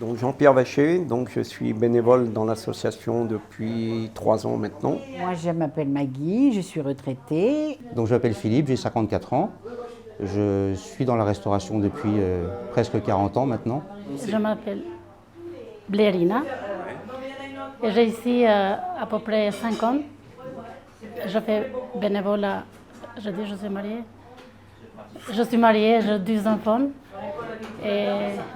Donc Jean-Pierre Vacher, donc je suis bénévole dans l'association depuis 3 ans maintenant. Moi, je m'appelle Maggie, je suis retraitée. Donc je m'appelle Philippe, j'ai 54 ans. Je suis dans la restauration depuis presque 40 ans maintenant. Je m'appelle Blérina. Et j'ai ici à peu près 5 ans. Je fais bénévolat. Je dis, je suis mariée. Je suis mariée, j'ai 2 enfants. Et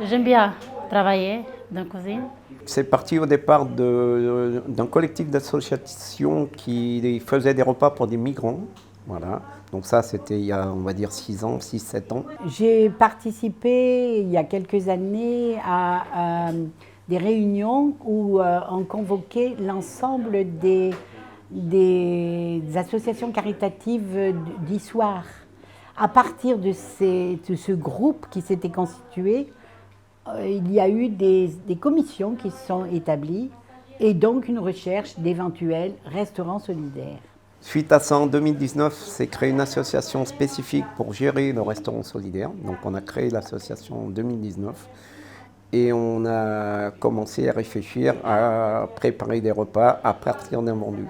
j'aime bien travailler dans la cuisine. C'est parti au départ d'un collectif d'associations qui faisait des repas pour des migrants. Voilà. Donc ça, c'était il y a, on va dire, 6 ans, 6-7 ans. J'ai participé il y a quelques années à des réunions où on convoquait l'ensemble des associations caritatives d'Issoire. À partir de ce groupe qui s'était constitué, il y a eu des commissions qui se sont établies et donc une recherche d'éventuels restaurants solidaires. Suite à ça, en 2019, s'est créée une association spécifique pour gérer le restaurant solidaire. Donc on a créé l'association en 2019 et on a commencé à réfléchir à préparer des repas à partir d'un vendu.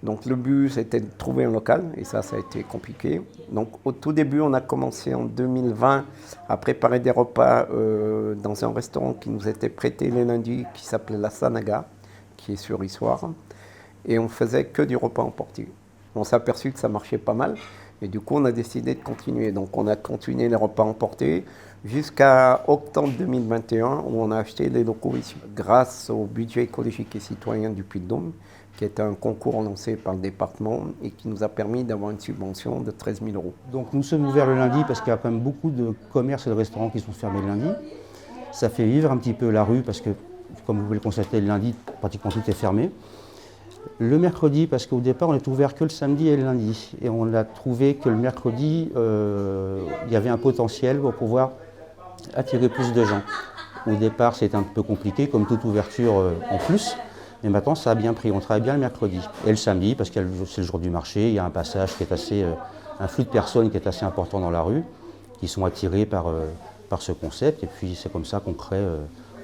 Donc le but, c'était de trouver un local, et ça a été compliqué. Donc au tout début, on a commencé en 2020 à préparer des repas dans un restaurant qui nous était prêté les lundis, qui s'appelait La Sanaga, qui est sur Issoire. Et on faisait que du repas emporté. On s'est aperçu que ça marchait pas mal, et du coup, on a décidé de continuer. Donc on a continué les repas emportés jusqu'à octobre 2021, où on a acheté les locaux ici. Grâce au budget écologique et citoyen du Puy-de-Dôme, qui est un concours lancé par le département et qui nous a permis d'avoir une subvention de 13 000 €. Donc nous sommes ouverts le lundi parce qu'il y a quand même beaucoup de commerces et de restaurants qui sont fermés le lundi. Ça fait vivre un petit peu la rue parce que, comme vous pouvez le constater, le lundi, pratiquement tout est fermé. Le mercredi, parce qu'au départ, on est ouvert que le samedi et le lundi. Et on a trouvé que le mercredi, il y avait un potentiel pour pouvoir attirer plus de gens. Au départ, c'était un peu compliqué, comme toute ouverture en plus. Mais maintenant, ça a bien pris. On travaille bien le mercredi. Et le samedi, parce que c'est le jour du marché, il y a un passage qui est assez, un flux de personnes qui est assez important dans la rue, qui sont attirés par ce concept. Et puis, c'est comme ça qu'on crée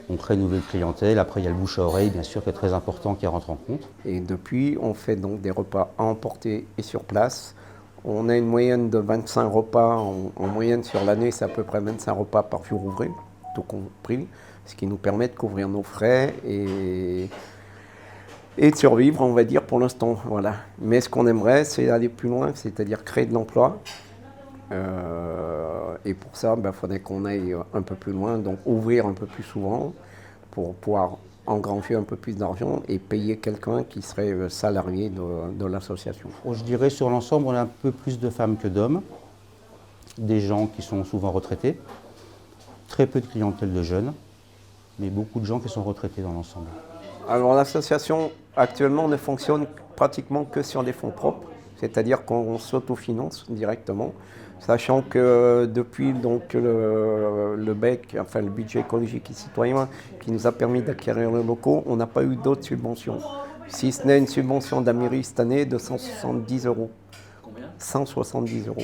une nouvelle clientèle. Après, il y a le bouche à oreille, bien sûr, qui est très important, qui rentre en compte. Et depuis, on fait donc des repas à emporter et sur place. On a une moyenne de 25 repas. En moyenne, sur l'année, c'est à peu près 25 repas par jour ouvré, tout compris. Ce qui nous permet de couvrir nos frais et de survivre, on va dire, pour l'instant. Voilà. Mais ce qu'on aimerait, c'est aller plus loin, c'est-à-dire créer de l'emploi. Et pour ça, il faudrait qu'on aille un peu plus loin, donc ouvrir un peu plus souvent pour pouvoir engranger un peu plus d'argent et payer quelqu'un qui serait salarié de l'association. Je dirais sur l'ensemble, on a un peu plus de femmes que d'hommes, des gens qui sont souvent retraités, très peu de clientèle de jeunes, mais beaucoup de gens qui sont retraités dans l'ensemble. Alors l'association actuellement ne fonctionne pratiquement que sur des fonds propres, c'est-à-dire qu'on s'autofinance directement, sachant que depuis donc, le BEC, enfin le budget écologique et citoyen, qui nous a permis d'acquérir les locaux, on n'a pas eu d'autres subventions. Si ce n'est une subvention de la mairie cette année de 170 €. Combien ? 170 €.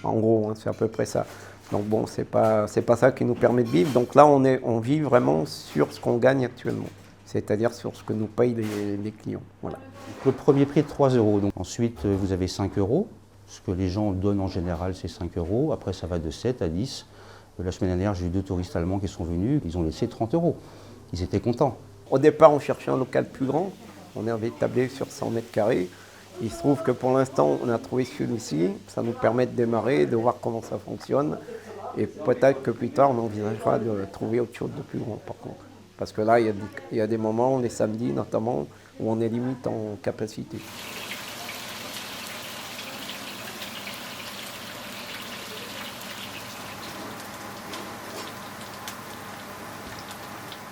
En gros, c'est à peu près ça. Donc bon, c'est pas ça qui nous permet de vivre. Donc là, on vit vraiment sur ce qu'on gagne actuellement, c'est-à-dire sur ce que nous payent les clients. Voilà. Le premier prix est de 3 €. Donc ensuite, vous avez 5 €. Ce que les gens donnent en général, c'est 5 €. Après, ça va de 7 à 10. La semaine dernière, j'ai eu 2 touristes allemands qui sont venus. Ils ont laissé 30 €. Ils étaient contents. Au départ, on cherchait un local plus grand. On avait tablé sur 100 mètres carrés. Il se trouve que pour l'instant, on a trouvé celui-ci. Ça nous permet de démarrer, de voir comment ça fonctionne. Et peut-être que plus tard, on envisagera de trouver autre chose de plus grand, par contre. Parce que là, il y a des moments, les samedis notamment, où on est limite en capacité.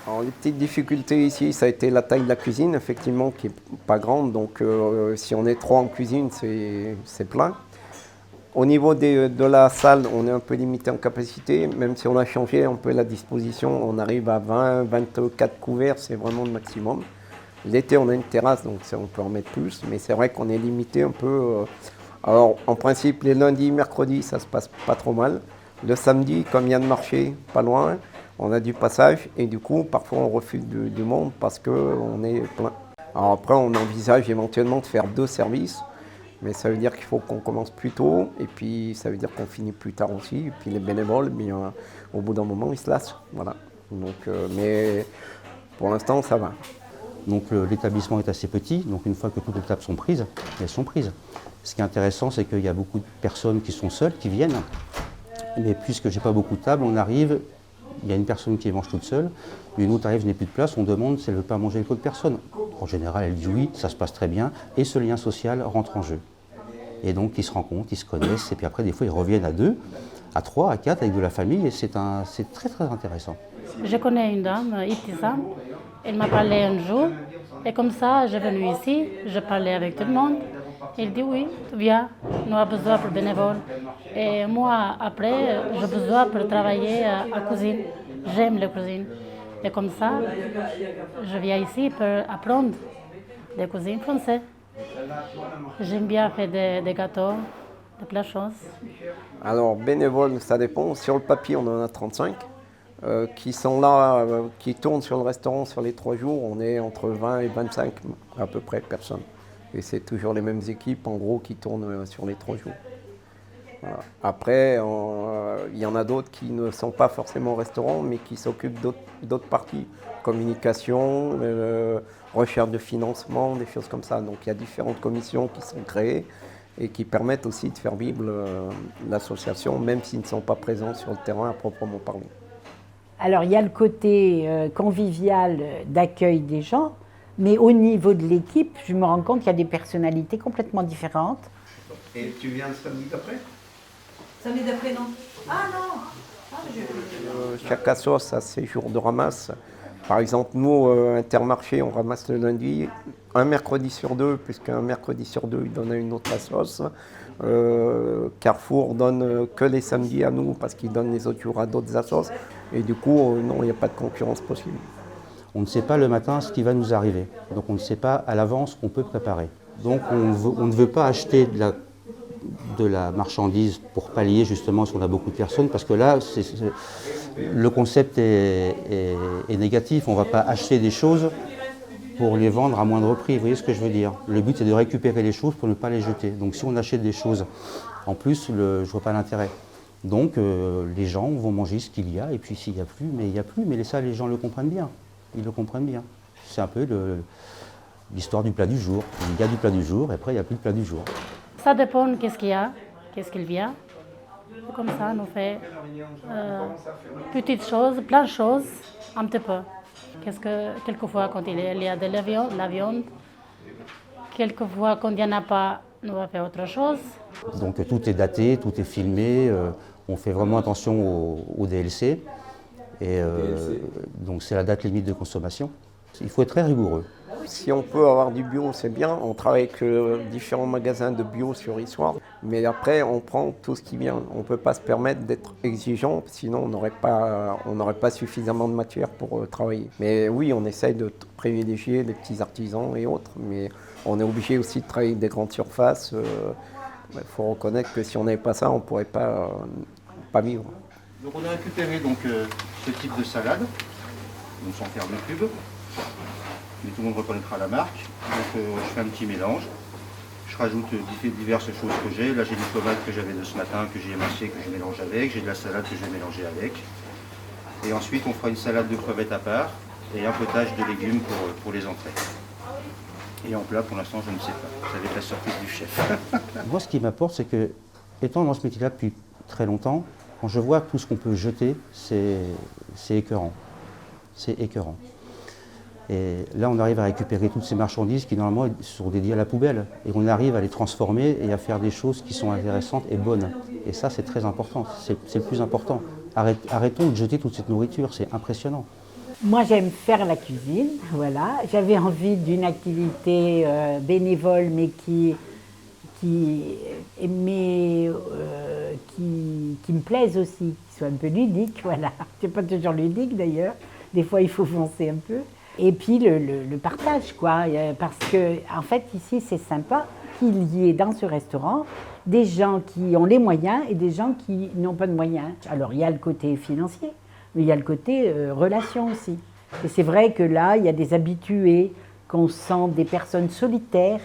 Alors, les petites difficultés ici, ça a été la taille de la cuisine, effectivement, qui n'est pas grande. Donc, si on est 3 en cuisine, c'est plein. Au niveau de la salle, on est un peu limité en capacité, même si on a changé un peu la disposition, on arrive à 20, 24 couverts, c'est vraiment le maximum. L'été, on a une terrasse, donc on peut en mettre plus, mais c'est vrai qu'on est limité un peu. Alors, en principe, les lundis, mercredis, ça se passe pas trop mal. Le samedi, comme il y a de marché pas loin, on a du passage et du coup, parfois on refuse du monde parce qu'on est plein. Alors après, on envisage éventuellement de faire 2 services, mais ça veut dire qu'il faut qu'on commence plus tôt et puis ça veut dire qu'on finit plus tard aussi. Et puis les bénévoles, bien, au bout d'un moment, ils se lassent. Voilà. Donc, mais pour l'instant, ça va. Donc l'établissement est assez petit, donc une fois que toutes les tables sont prises, elles sont prises. Ce qui est intéressant, c'est qu'il y a beaucoup de personnes qui sont seules, qui viennent. Mais puisque j'ai pas beaucoup de tables, on arrive, il y a une personne qui mange toute seule, une autre arrive, je n'ai plus de place, on demande si elle ne veut pas manger avec l'autre personne. En général, elle dit oui, ça se passe très bien, et ce lien social rentre en jeu. Et donc ils se rencontrent, ils se connaissent, et puis après, des fois, ils reviennent à 2, à 3, à 4 avec de la famille, et c'est très très intéressant. Je connais une dame, Ibtissam, elle m'a parlé un jour, et comme ça, je suis venue ici, je parlais avec tout le monde. Elle dit oui, viens, nous avons besoin de bénévoles. Et moi, après, j'ai besoin pour travailler à cuisine. J'aime la cuisine. Et comme ça, je viens ici pour apprendre des cuisines françaises. J'aime bien faire des gâteaux, de plein de choses. Alors, bénévoles, ça dépend. Sur le papier, on en a 35 qui sont là, qui tournent sur le restaurant sur les 3 jours. On est entre 20 et 25 à peu près personnes. Et c'est toujours les mêmes équipes, en gros, qui tournent sur les 3 jours. Voilà. Après, il y en a d'autres qui ne sont pas forcément au restaurant, mais qui s'occupent d'autres parties. Communication, recherche de financement, des choses comme ça. Donc il y a différentes commissions qui sont créées et qui permettent aussi de faire vivre l'association, même s'ils ne sont pas présents sur le terrain à proprement parler. Alors, il y a le côté convivial d'accueil des gens, mais au niveau de l'équipe, je me rends compte qu'il y a des personnalités complètement différentes. Et tu viens le samedi d'après ? Samedi d'après, non. Ah non. Chaque assos a ses jours de ramasse. Par exemple, nous, Intermarché, on ramasse le lundi, un mercredi sur 2, puisqu'un mercredi sur 2, il donne à une autre assos. Carrefour donne que les samedis à nous, parce qu'il donne les autres jours à d'autres assos. Et du coup, non, il n'y a pas de concurrence possible. On ne sait pas le matin ce qui va nous arriver. Donc on ne sait pas à l'avance ce qu'on peut préparer. Donc on ne veut pas acheter de la marchandise pour pallier justement si on a beaucoup de personnes, parce que là, le concept est négatif. On ne va pas acheter des choses pour les vendre à moindre prix. Vous voyez ce que je veux dire? Le but, c'est de récupérer les choses pour ne pas les jeter. Donc si on achète des choses, en plus, je ne vois pas l'intérêt. Donc les gens vont manger ce qu'il y a, et puis s'il n'y a plus, mais il n'y a plus. Mais ça, les gens le comprennent bien. Ils le comprennent bien. C'est un peu l'histoire du plat du jour. Il y a du plat du jour, et après, il n'y a plus de plat du jour. Ça dépend qu'est-ce qu'il y a, qu'est-ce qu'il vient. Comme ça, on fait petites choses, plein de choses, un petit peu. Quelquefois, quand il y a de la viande, quelquefois, quand il n'y en a pas, on va faire autre chose. Donc tout est daté, tout est filmé. On fait vraiment attention au DLC. Et donc c'est la date limite de consommation. Il faut être très rigoureux. Si on peut avoir du bio, c'est bien. On travaille avec différents magasins de bio sur Issoire. Mais après, on prend tout ce qui vient. On ne peut pas se permettre d'être exigeant, sinon on n'aurait pas suffisamment de matière pour travailler. Mais oui, on essaye de privilégier les petits artisans et autres. Mais on est obligé aussi de travailler avec des grandes surfaces. Il faut reconnaître que si on n'avait pas ça, on ne pourrait pas vivre. Donc on a récupéré ce type de salade, donc sans faire de pub. Mais tout le monde reconnaîtra la marque. Donc je fais un petit mélange. Je rajoute diverses choses que j'ai. Là j'ai des tomates que j'avais de ce matin, que j'ai émincées, que je mélange avec. J'ai de la salade que je vais mélanger avec. Et ensuite on fera une salade de crevettes à part et un potage de légumes pour les entrées. Et en plat pour l'instant je ne sais pas. Ça va être la surprise du chef. Moi ce qui m'apporte c'est que, étant dans ce métier-là depuis très longtemps, quand je vois tout ce qu'on peut jeter, c'est écœurant. C'est écœurant. Et là, on arrive à récupérer toutes ces marchandises qui, normalement, sont dédiées à la poubelle. Et on arrive à les transformer et à faire des choses qui sont intéressantes et bonnes. Et ça, c'est très important. C'est le plus important. Arrêtons de jeter toute cette nourriture. C'est impressionnant. Moi, j'aime faire la cuisine, voilà. J'avais envie d'une activité bénévole, mais qui me plaise aussi, qui soit un peu ludique, voilà. C'est pas toujours ludique d'ailleurs. Des fois, il faut foncer un peu. Et puis le partage, quoi. Parce que, en fait, ici, c'est sympa qu'il y ait dans ce restaurant des gens qui ont les moyens et des gens qui n'ont pas de moyens. Alors, il y a le côté financier, mais il y a le côté relation aussi. Et c'est vrai que là, il y a des habitués, qu'on sent des personnes solitaires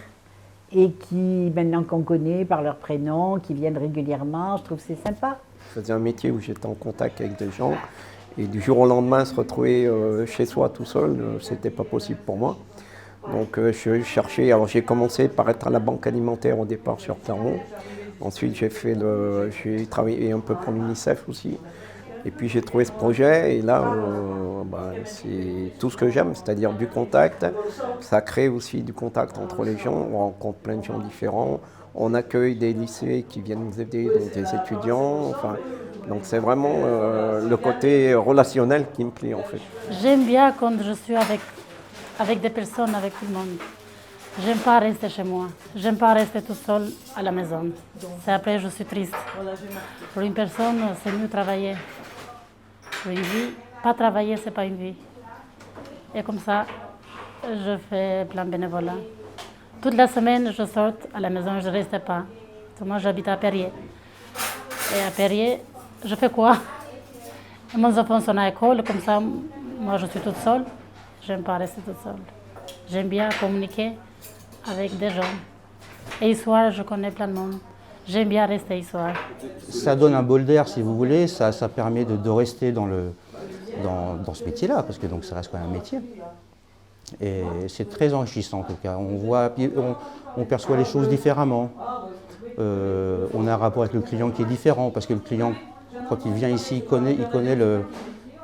et qui, maintenant qu'on connaît par leur prénom, qui viennent régulièrement, je trouve que c'est sympa. Je faisais un métier où j'étais en contact avec des gens et du jour au lendemain se retrouver chez soi tout seul, c'était pas possible pour moi. Donc je cherchais, alors j'ai commencé par être à la banque alimentaire au départ sur Clermont. Ensuite j'ai travaillé un peu pour l'UNICEF aussi. Et puis j'ai trouvé ce projet et là c'est tout ce que j'aime, c'est-à-dire du contact. Ça crée aussi du contact entre les gens, on rencontre plein de gens différents. On accueille des lycées qui viennent nous aider, donc des étudiants. Enfin, donc c'est vraiment le côté relationnel qui me plaît en fait. J'aime bien quand je suis avec des personnes, avec tout le monde. J'aime pas rester chez moi. J'aime pas rester tout seul à la maison. C'est après je suis triste. Pour une personne, c'est mieux travailler. Pour une vie, pas travailler, c'est pas une vie. Et comme ça, je fais plein de bénévolat. Toute la semaine, je sors à la maison, je ne reste pas. Moi, j'habite à Perrier. Et à Perrier, je fais quoi? Mes enfants sont à l'école, comme ça, moi, je suis toute seule. J'aime pas rester toute seule. J'aime bien communiquer avec des gens. Et le soir, je connais plein de monde. J'aime bien rester le soir. Ça donne un bol d'air, si vous voulez, ça permet de rester dans ce métier-là, parce que donc, ça reste quand même un métier. Et c'est très enrichissant en tout cas. On perçoit les choses différemment. On a un rapport avec le client qui est différent, parce que le client, quand il vient ici, il connaît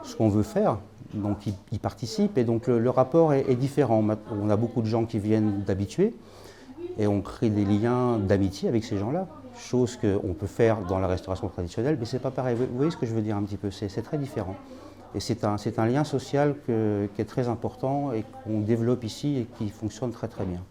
ce qu'on veut faire, donc il participe, et donc le rapport est différent. On a beaucoup de gens qui viennent d'habitués, et on crée des liens d'amitié avec ces gens-là. Chose qu'on peut faire dans la restauration traditionnelle, mais c'est pas pareil. Vous voyez ce que je veux dire un petit peu, c'est très différent. Et c'est un lien social qui est très important et qu'on développe ici et qui fonctionne très très bien.